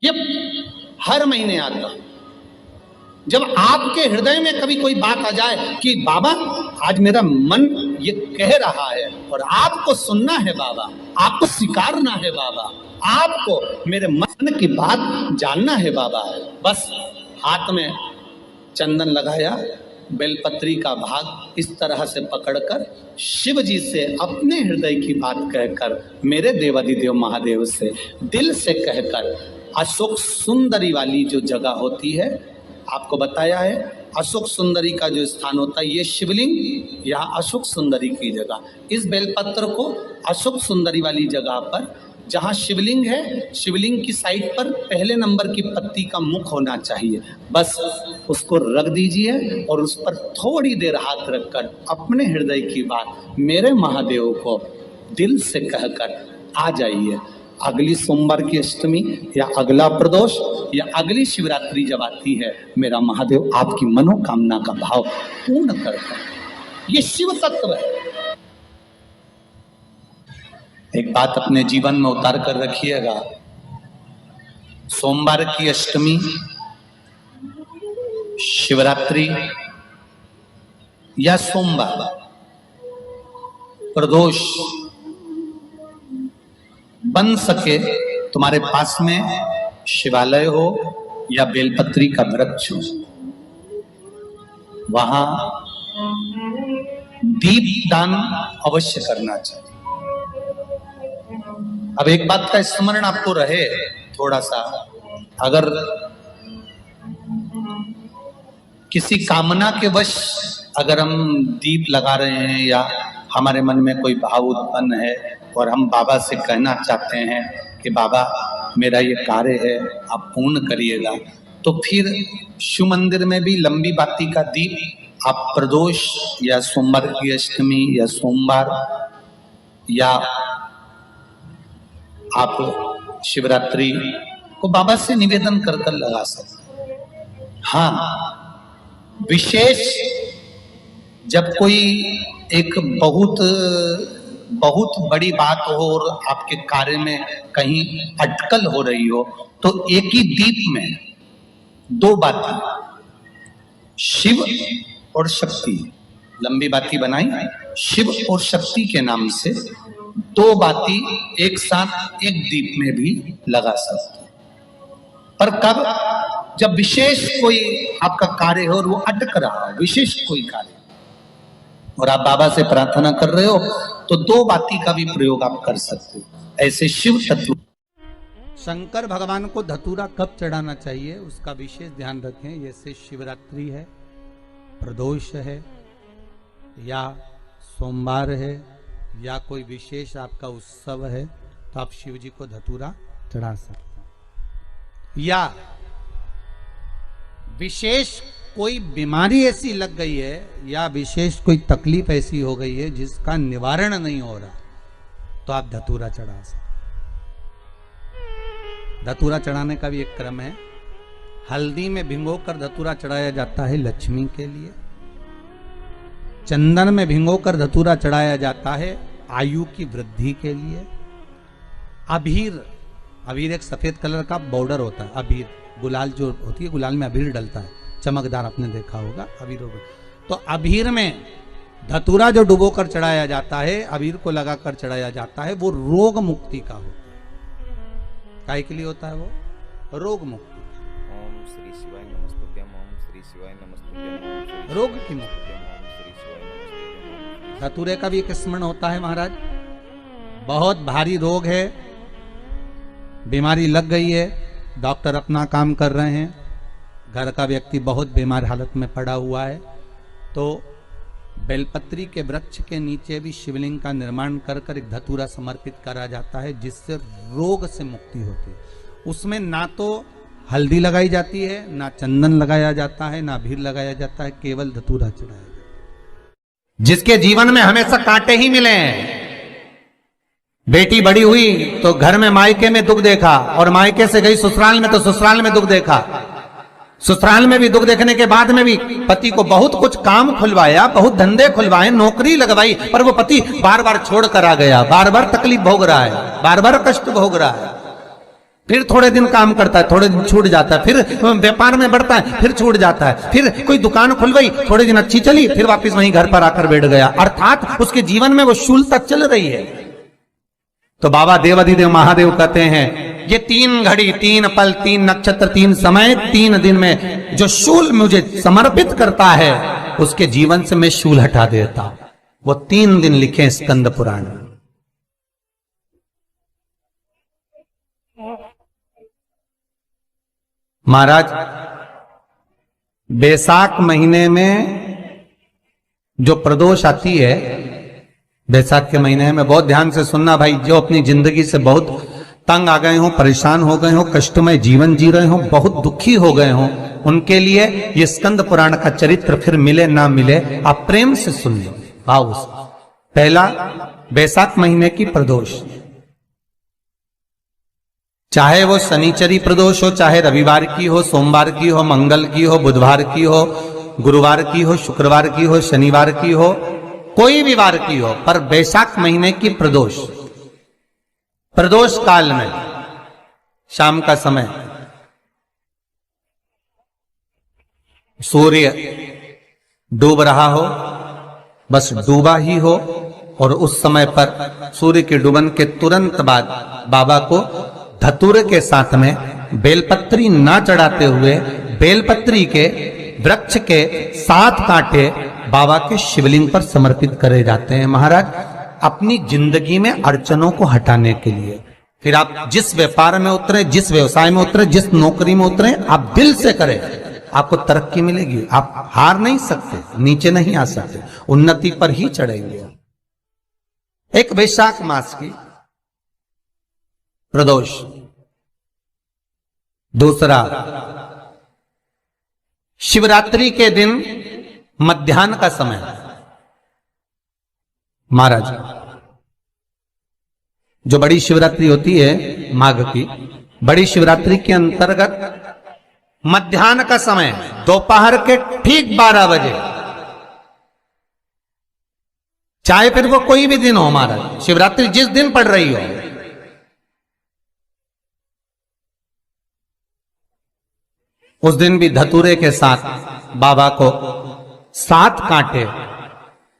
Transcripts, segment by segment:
ये हर महीने आता है। जब आपके हृदय में कभी कोई बात आ जाए कि बाबा आज मेरा मन ये कह रहा है और आपको सुनना है बाबा, आपको स्वीकारना है बाबा, आपको मेरे मन की बात जानना है बाबा, बस हाथ में चंदन लगाया, बेलपत्री का भाग इस तरह से पकड़कर शिव जी से अपने हृदय की बात कहकर, मेरे देवाधिदेव महादेव से दिल से कहकर, अशोक सुंदरी वाली जो जगह होती है, आपको बताया है अशोक सुंदरी का जो स्थान होता है, ये शिवलिंग यहाँ अशोक सुंदरी की जगह, इस बेलपत्र को अशोक सुंदरी वाली जगह पर जहाँ शिवलिंग है, शिवलिंग की साइड पर पहले नंबर की पत्ती का मुख होना चाहिए, बस उसको रख दीजिए और उस पर थोड़ी देर हाथ रखकर अपने हृदय की बात मेरे महादेव को दिल से कहकर आ जाइए। अगली सोमवार की अष्टमी या अगला प्रदोष या अगली शिवरात्रि जब आती है, मेरा महादेव आपकी मनोकामना का भाव पूर्ण करता है। ये शिव तत्व है। एक बात अपने जीवन में उतार कर रखिएगा, सोमवार की अष्टमी, शिवरात्रि या सोमवार, प्रदोष, बन सके तुम्हारे पास में शिवालय हो या बेलपत्री का वृक्ष हो, वहां दीप दान अवश्य करना चाहिए। अब एक बात का स्मरण आपको रहे थोड़ा सा, अगर किसी कामना के वश अगर हम दीप लगा रहे हैं या हमारे मन में कोई भाव उत्पन्न है और हम बाबा से कहना चाहते हैं कि बाबा मेरा ये कार्य है आप पूर्ण करिएगा, तो फिर शिव मंदिर में भी लंबी बाती का दीप आप प्रदोष या सोमवार की अष्टमी या सोमवार या आप शिवरात्रि को बाबा से निवेदन कर कर लगा सकते। हाँ, विशेष जब कोई एक बहुत बड़ी बात हो और आपके कार्य में कहीं अटकल हो रही हो, तो एक ही दीप में दो बाती, शिव और शक्ति, लंबी बाती बनाई, शिव और शक्ति के नाम से दो बाती एक साथ एक दीप में भी लगा सकते हैं। पर कब? जब विशेष कोई आपका कार्य हो और वो अटक रहा हो, विशेष कोई कार्य, और आप बाबा से प्रार्थना कर रहे हो, तो दो बाती का भी प्रयोग आप कर सकते हो। ऐसे शिव तत्व। शंकर भगवान को धतूरा कब चढ़ाना चाहिए उसका विशेष ध्यान रखें। जैसे शिवरात्रि है, प्रदोष है, या सोमवार है, या कोई विशेष आपका उत्सव है, तो आप शिव जी को धतूरा चढ़ा सकते हैं। या विशेष कोई बीमारी ऐसी लग गई है या विशेष कोई तकलीफ ऐसी हो गई है जिसका निवारण नहीं हो रहा, तो आप धतूरा चढ़ा सकते। धतूरा चढ़ाने का भी एक क्रम है। हल्दी में भिंगोकर धतूरा चढ़ाया जाता है लक्ष्मी के लिए। चंदन में भिंगोकर धतूरा चढ़ाया जाता है आयु की वृद्धि के लिए। अबीर एक सफेद कलर का बॉर्डर होता है। अबीर गुलाल जो होती है, गुलाल में अबीर डलता है, चमकदार, आपने देखा होगा अबीर। तो अबीर में धतूरा जो डुबोकर चढ़ाया जाता है, अबीर को लगाकर चढ़ाया जाता है, वो रोग मुक्ति का होता है। काय के लिए होता है वो? रोग मुक्ति। ओम श्री शिवाय नमस्तुभ्यम, ओम श्री शिवाय नमस्तुभ्यम, रोग की मुक्ति। धतूरे का भी एक स्मरण होता है महाराज। बहुत भारी रोग है, बीमारी लग गई है, डॉक्टर अपना काम कर रहे हैं, घर का व्यक्ति बहुत बीमार हालत में पड़ा हुआ है, तो बेलपत्री के वृक्ष के नीचे भी शिवलिंग का निर्माण कर कर एक धतूरा समर्पित करा जाता है, जिससे रोग से मुक्ति होती है। उसमें ना तो हल्दी लगाई जाती है, ना चंदन लगाया जाता है, ना अबीर लगाया जाता है, केवल धतूरा चढ़ाया जाता है। जिसके जीवन में हमेशा कांटे ही मिले हैं, बेटी बड़ी हुई तो घर में मायके में दुख देखा, और मायके से गई ससुराल में तो ससुराल में दुख देखा, ससुराल में भी दुख देखने के बाद में भी पति को बहुत कुछ काम खुलवाया, बहुत धंधे खुलवाए, नौकरी लगवाई, पर वो पति बार बार छोड़ कर आ गया, बार बार तकलीफ भोग रहा है, बार बार कष्ट भोग रहा है। फिर थोड़े दिन काम करता है, थोड़े दिन छूट जाता है, फिर व्यापार में बढ़ता है, फिर छूट जाता है, फिर कोई दुकान खुल गई, थोड़े दिन अच्छी चली, फिर वापस वहीं घर पर आकर बैठ गया। अर्थात उसके जीवन में वो शूलता चल रही है। तो बाबा देवाधिदेव महादेव कहते हैं, ये 3 घड़ी, 3 पल, 3 नक्षत्र, 3 समय, 3 दिन में जो शूल मुझे समर्पित करता है, उसके जीवन से मैं शूल हटा देता हूं। वो 3 दिन लिखे स्कंद पुराण में। महाराज, बैसाख महीने में जो प्रदोष आती है, बैसाख के महीने में बहुत ध्यान से सुनना भाई, जो अपनी जिंदगी से बहुत तंग आ गए हो, परेशान हो गए हो, कष्टमय जीवन जी रहे हो, बहुत दुखी हो गए हो, उनके लिए ये स्कंद पुराण का चरित्र फिर मिले ना मिले, आप प्रेम से सुन लो भाव से। पहला, बैसाख महीने की प्रदोष, चाहे वो शनिचरी प्रदोष हो, चाहे रविवार की हो, सोमवार की हो, मंगल की हो, बुधवार की हो, गुरुवार की हो, शुक्रवार की हो, शनिवार की हो, कोई भी वार की हो, पर बैसाख महीने की प्रदोष, प्रदोष काल में शाम का समय सूर्य डूब रहा हो, बस डूबा ही हो, और उस समय पर सूर्य के डूबन के तुरंत बाद बाबा को धतूरे के साथ में बेलपत्री ना चढ़ाते हुए, बेलपत्री के वृक्ष के 7 कांटे बाबा के शिवलिंग पर समर्पित करे जाते हैं महाराज, अपनी जिंदगी में अड़चनों को हटाने के लिए। फिर आप जिस व्यापार में उतरे, जिस व्यवसाय में उतरे, जिस नौकरी में उतरे, आप दिल से करें, आपको तरक्की मिलेगी। आप हार नहीं सकते, नीचे नहीं आ सकते, उन्नति पर ही चढ़ेंगे। एक वैशाख मास की प्रदोष, दूसरा शिवरात्रि के दिन मध्याह्न का समय। महाराज, जो बड़ी शिवरात्रि होती है माघ की, बड़ी शिवरात्रि के अंतर्गत मध्याह्न का समय, दोपहर के ठीक 12 बजे, चाहे फिर वो कोई भी दिन हो महाराज, शिवरात्रि जिस दिन पड़ रही हो, उस दिन भी धतूरे के साथ बाबा को 7 कांटे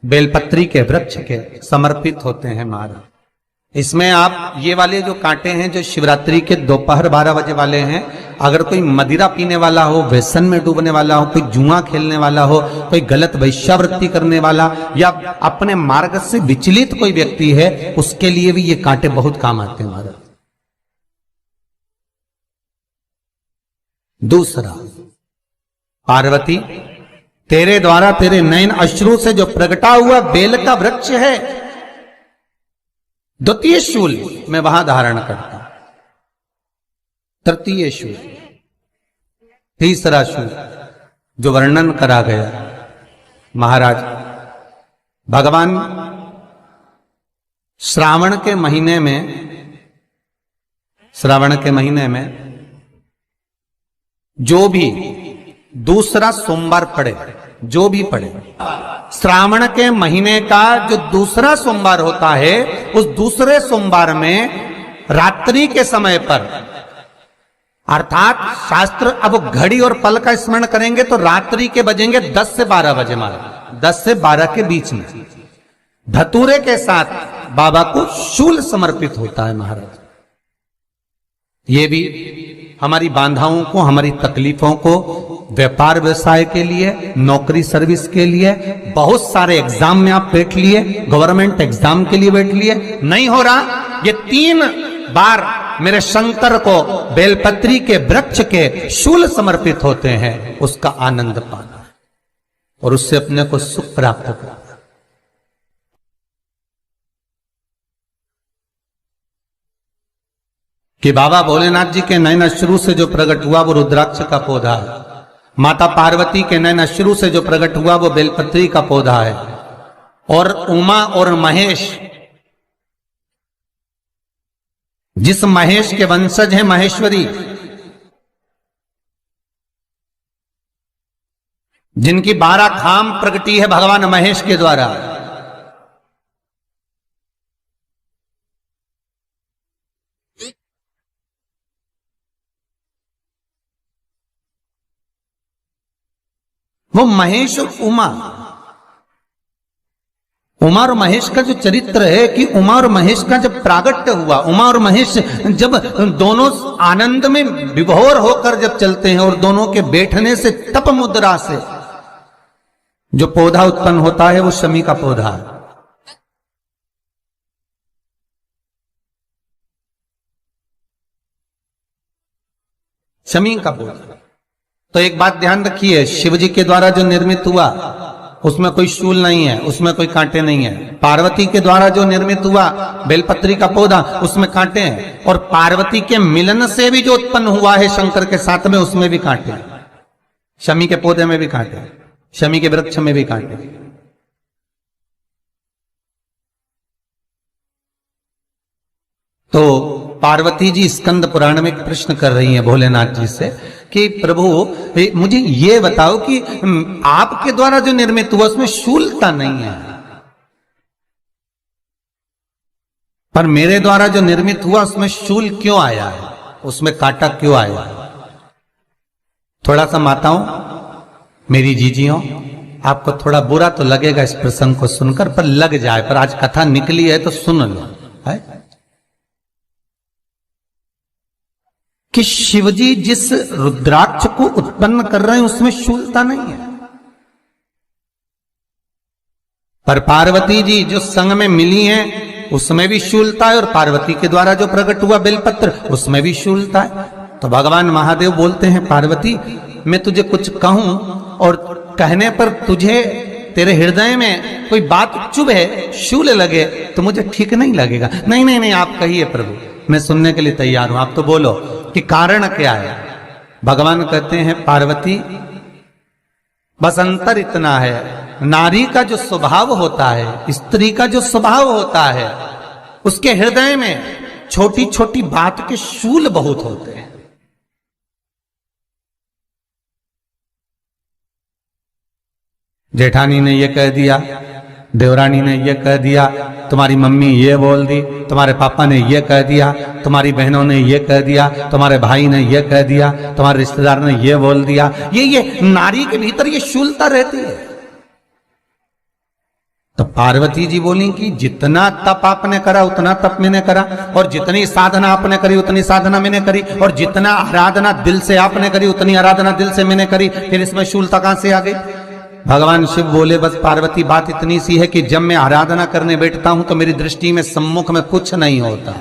बेलपत्री के वृक्ष के समर्पित होते हैं महाराज। इसमें आप ये वाले जो कांटे हैं, जो शिवरात्रि के दोपहर 12 बजे वाले हैं, अगर कोई मदिरा पीने वाला हो, व्यसन में डूबने वाला हो, कोई जुआ खेलने वाला हो, कोई गलत वैश्यावृत्ति करने वाला, या अपने मार्ग से विचलित कोई व्यक्ति है, उसके लिए भी ये कांटे बहुत काम आते हैं महाराज। दूसरा, पार्वती, तेरे द्वारा तेरे नयन अश्रु से जो प्रगटा हुआ बेल का वृक्ष है, द्वितीय शूल मैं वहां धारण करता, तृतीय शूल, तीसरा शूल जो वर्णन करा गया महाराज, भगवान श्रावण के महीने में जो भी दूसरा सोमवार पड़े, जो भी पड़े, श्रावण के महीने का जो दूसरा सोमवार होता है, उस दूसरे सोमवार में रात्रि के समय पर, अर्थात शास्त्र अब घड़ी और पल का स्मरण करेंगे तो रात्रि के बजेंगे 10 से 12 बजे महाराज, 10 से 12 के बीच में धतूरे के साथ बाबा को शूल समर्पित होता है महाराज। ये भी हमारी बाधाओं को, हमारी तकलीफों को, व्यापार व्यवसाय के लिए, नौकरी सर्विस के लिए, बहुत सारे एग्जाम में आप बैठ लिए, गवर्नमेंट एग्जाम के लिए बैठ लिए, नहीं हो रहा, ये 3 बार मेरे शंकर को बेलपत्री के वृक्ष के शूल समर्पित होते हैं, उसका आनंद पाना और उससे अपने को सुख प्राप्त करना। कि बाबा भोलेनाथ जी के नयन अश्रु से जो प्रकट हुआ वो रुद्राक्ष का पौधा है, माता पार्वती के नयन अश्रु से जो प्रकट हुआ वो बेलपत्री का पौधा है, और उमा और महेश, जिस महेश के वंशज हैं महेश्वरी, जिनकी 12 खाम प्रगटी है भगवान महेश के द्वारा, वो महेश और उमा, उमा और महेश का जो चरित्र है कि उमा और महेश का जब प्रागट्य हुआ, उमा और महेश जब दोनों आनंद में विभोर होकर जब चलते हैं और दोनों के बैठने से तप मुद्रा से जो पौधा उत्पन्न होता है वो शमी का पौधा है। शमी का पौधा। तो एक बात ध्यान रखिए, शिव जी के द्वारा जो निर्मित हुआ उसमें कोई शूल नहीं है, उसमें कोई कांटे नहीं है। पार्वती के द्वारा जो निर्मित हुआ बेलपत्री का पौधा, उसमें कांटे हैं। और पार्वती के मिलन से भी जो उत्पन्न हुआ है शंकर के साथ में, उसमें भी कांटे हैं। शमी के पौधे में भी कांटे हैं, शमी के वृक्ष में भी कांटे। तो पार्वती जी स्कंद पुराण में एक प्रश्न कर रही हैं भोलेनाथ जी से कि प्रभु मुझे ये बताओ कि आपके द्वारा जो निर्मित हुआ उसमें शूलता नहीं है, पर मेरे द्वारा जो निर्मित हुआ उसमें शूल क्यों आया है, उसमें कांटा क्यों आया है? थोड़ा सा माताओं, मेरी जीजियों, आपको थोड़ा बुरा तो लगेगा इस प्रसंग को सुनकर, पर लग जाए, पर आज कथा निकली है तो सुन लो है कि शिवजी जिस रुद्राक्ष को उत्पन्न कर रहे हैं उसमें शूलता नहीं है, पर पार्वती जी जो संग में मिली हैं उसमें भी शूलता है, और पार्वती के द्वारा जो प्रकट हुआ बेलपत्र उसमें भी शूलता है। तो भगवान महादेव बोलते हैं, पार्वती मैं तुझे कुछ कहूं और कहने पर तुझे तेरे हृदय में कोई बात चुभे, शूल लगे तो मुझे ठीक नहीं लगेगा। नहीं नहीं नहीं, आप कहिए प्रभु, मैं सुनने के लिए तैयार हूं, आप तो बोलो कि कारण क्या है। भगवान कहते हैं, पार्वती बस अंतर इतना है, नारी का जो स्वभाव होता है, स्त्री का जो स्वभाव होता है, उसके हृदय में छोटी छोटी बात के शूल बहुत होते हैं। जेठानी ने ये कह दिया, देवरानी ने ये कह दिया, तुम्हारी मम्मी ये बोल दी, तुम्हारे पापा ने ये कह दिया, तुम्हारी बहनों ने ये कह दिया, तुम्हारे भाई ने ये कह दिया, तुम्हारे रिश्तेदार ने ये बोल दिया। ये नारी के भीतर ये शूलता रहती है। तो पार्वती जी बोली कि जितना तप आपने करा उतना तप मैंने करा, और जितनी साधना आपने करी उतनी साधना मैंने करी, और जितना आराधना दिल से आपने करी उतनी आराधना दिल से मैंने करी, फिर इसमें शूलता कहां से आ गई? भगवान शिव बोले, बस पार्वती बात इतनी सी है कि जब मैं आराधना करने बैठता हूं तो मेरी दृष्टि में सम्मुख में कुछ नहीं होता।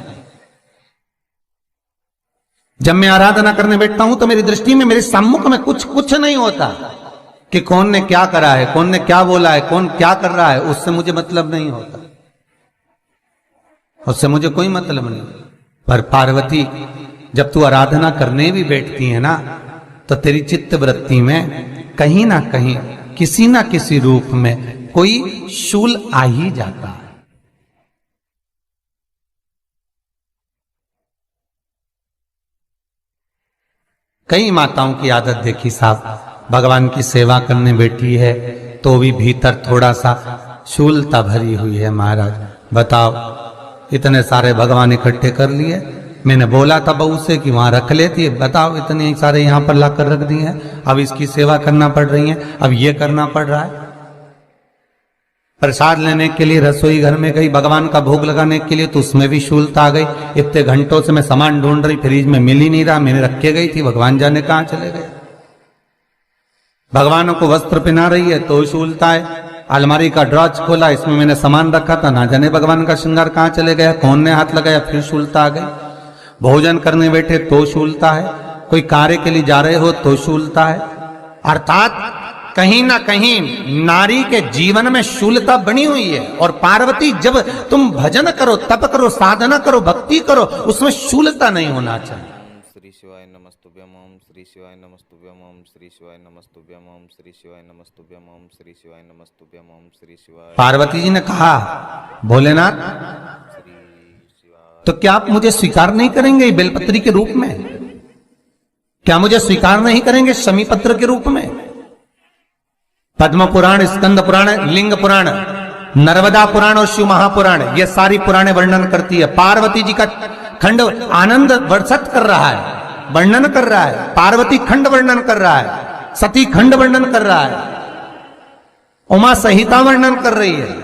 जब मैं आराधना करने बैठता हूं तो मेरी दृष्टि में, मेरे सम्मुख में कुछ नहीं होता कि कौन ने क्या करा है, कौन ने क्या बोला है, कौन क्या कर रहा है, उससे मुझे मतलब नहीं होता, उससे मुझे कोई मतलब नहीं। पर पार्वती जब तू आराधना करने भी बैठती है ना, तो तेरी चित्त वृत्ति में कहीं ना कहीं किसी ना किसी रूप में कोई शूल आ ही जाता है। कई माताओं की आदत देखी साहब, भगवान की सेवा करने बैठी है तो भी भीतर थोड़ा सा शूलता भरी हुई है। महाराज बताओ, इतने सारे भगवान इकट्ठे कर लिए, मैंने बोला था बहू से कि वहां रख लेती है, बताओ इतने सारे यहां पर लाकर रख दिए हैं, अब इसकी सेवा करना पड़ रही है, अब ये करना पड़ रहा है। प्रसाद लेने के लिए रसोई घर में गई, भगवान का भोग लगाने के लिए, तो उसमें भी शूलता आ गई। इतने घंटों से मैं सामान ढूंढ रही, फ्रिज में मिल ही नहीं रहा, मैंने रख के गई थी, भगवान जाने कहां चले गए। भगवानों को वस्त्र पहना रही है तो शूलता है। अलमारी का ड्रॉज खोला, इसमें मैंने सामान रखा था, ना जाने भगवान का श्रृंगार कहां चले गया, कौन ने हाथ लगाया, फिर शूलता आ गई। भोजन करने बैठे तो शूलता है, कोई कार्य के लिए जा रहे हो तो शूलता है। अर्थात कहीं ना कहीं नारी के जीवन में शूलता बनी हुई है। और पार्वती, जब तुम भजन करो, तप करो, साधना करो, भक्ति करो, उसमें शूलता नहीं होना चाहिए। श्री शिवाय नमस्तुभ्यम, ओम श्री शिवाय नमस्तुभ्यम, ओम श्री शिवाय नमस्तुभ्यम, ओम श्री शिवाय नमस्तुभ्यम, ओम श्री शिवाय नमस्तुभ्यम, ओम श्री शिवाय। पार्वती जी ने कहा, भोलेनाथ तो क्या आप मुझे स्वीकार नहीं करेंगे बेलपत्री के रूप में? क्या मुझे स्वीकार नहीं करेंगे शमी पत्र के रूप में? पद्म पुराण, स्कंद पुराण, लिंग पुराण, नर्मदा पुराण और शिव महापुराण, ये सारी पुराणे वर्णन करती है। पार्वती जी का खंड आनंद वर्षित कर रहा है, वर्णन कर रहा है। पार्वती खंड वर्णन कर रहा है, सती खंड वर्णन कर रहा है। उमा संहिता वर्णन कर रही है।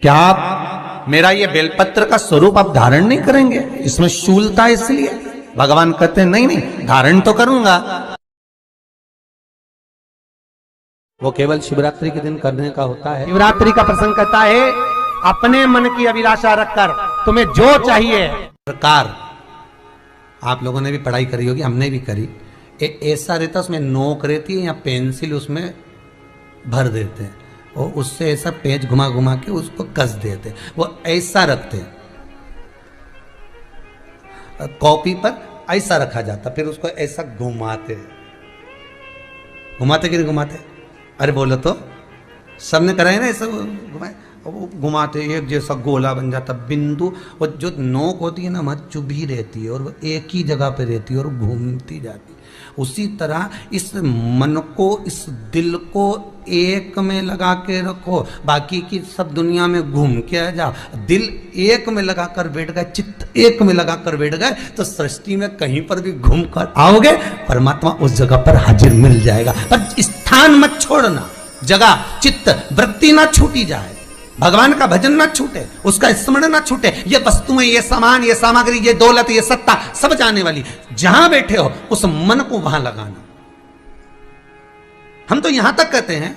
क्या आप मेरा ये बेलपत्र का स्वरूप आप धारण नहीं करेंगे? इसमें शूलता इसलिए भगवान कहते हैं नहीं नहीं, धारण तो करूंगा। वो केवल शिवरात्रि के दिन करने का होता है। शिवरात्रि का प्रसंग कहता है अपने मन की अभिलाषा रखकर तुम्हें जो चाहिए प्रकार। आप लोगों ने भी पढ़ाई करी होगी, हमने भी करी। ऐसा रहता, उसमें नोक रहती है या पेंसिल उसमें भर देते हैं और उससे ऐसा पेज घुमा घुमा के उसको कस देते। वो ऐसा रखते, कॉपी पर ऐसा रखा जाता, फिर उसको ऐसा घुमाते। घुमाते कि नहीं घुमाते? अरे बोलो तो, सबने कराए ना ऐसा घुमाए, घुमाते एक जैसा गोला बन जाता बिंदु। और जो नोक होती है ना वहाँ चुभी रहती है और वो एक ही जगह पे रहती है और घूमती जाती है। उसी तरह इस मन को, इस दिल को एक में लगा के रखो, बाकी की सब दुनिया में घूम के आ जाओ। दिल एक में लगा कर बैठ गए, चित्त एक में लगा कर बैठ गए तो सृष्टि में कहीं पर भी घूम कर आओगे, परमात्मा उस जगह पर हाजिर मिल जाएगा। पर स्थान मत छोड़ना, जगह चित्त वृत्ति ना छूटी जाए, भगवान का भजन ना छूटे, उसका स्मरण ना छूटे। ये वस्तुएं, ये सामान, ये सामग्री, ये दौलत, ये सत्ता सब जाने वाली। जहां बैठे हो उस मन को वहां लगाना। हम तो यहां तक कहते हैं,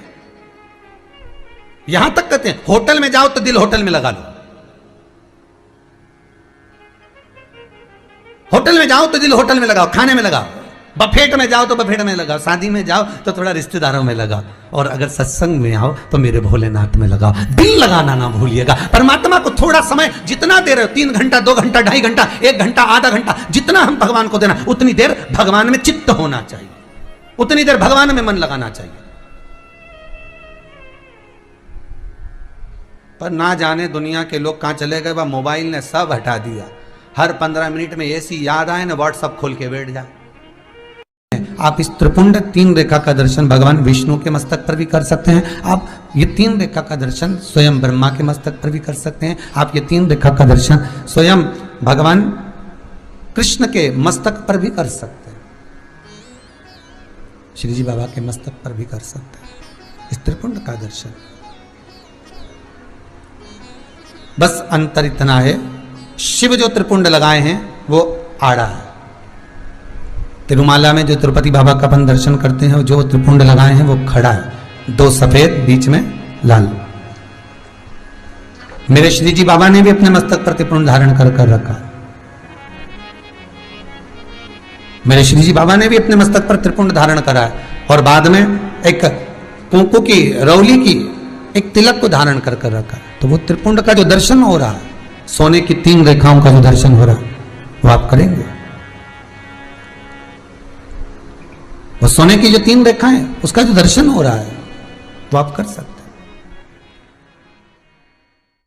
यहां तक कहते हैं होटल में जाओ तो दिल होटल में लगा लो, होटल में जाओ तो दिल होटल में लगाओ, खाने में लगाओ, बफेट में जाओ तो बफेट में लगाओ, शादी में जाओ तो थोड़ा रिश्तेदारों में लगाओ, और अगर सत्संग में आओ तो मेरे भोलेनाथ में लगाओ। दिल लगाना ना भूलिएगा। परमात्मा को थोड़ा समय जितना दे रहे हो, 3 घंटा, 2 घंटा, 2.5 घंटा, 1 घंटा, आधा घंटा, जितना हम भगवान को देना, उतनी देर भगवान में चित्त होना चाहिए, उतनी देर भगवान में मन लगाना चाहिए। पर ना जाने दुनिया के लोग कहां चले गए, वह मोबाइल ने सब हटा दिया। हर 15 मिनट में ऐसी याद आए ना व्हाट्सअप खोल के बैठ जाए। आप इस त्रिपुंड 3 रेखा का दर्शन भगवान विष्णु के मस्तक पर भी कर सकते हैं। आप ये 3 रेखा का दर्शन स्वयं ब्रह्मा के मस्तक पर भी कर सकते हैं। आप ये 3 रेखा का दर्शन स्वयं भगवान कृष्ण के मस्तक पर भी कर सकते हैं, श्री जी बाबा के मस्तक पर भी कर सकते हैं इस त्रिपुंड का दर्शन। बस अंतर इतना है, शिव जो त्रिपुंड लगाए हैं वो आड़ा है। तिरुमाला में जो तिरुपति बाबा का अपन दर्शन करते हैं, जो त्रिपुंड लगाए हैं वो खड़ा है, 2 सफेद बीच में लाल। मेरे श्री जी बाबा ने भी अपने मस्तक पर त्रिपुंड धारण कर रखा। मेरे श्री जी बाबा ने भी अपने मस्तक पर त्रिपुंड धारण करा है और बाद में एक कुंकू की रौली की एक तिलक को धारण कर रखा है। तो वो त्रिपुंड का जो दर्शन हो रहा है, सोने की 3 रेखाओं का जो दर्शन हो रहा है वो आप करेंगे। वो सोने की जो 3 रेखाएं, उसका जो दर्शन हो रहा है वो आप कर सकते हैं।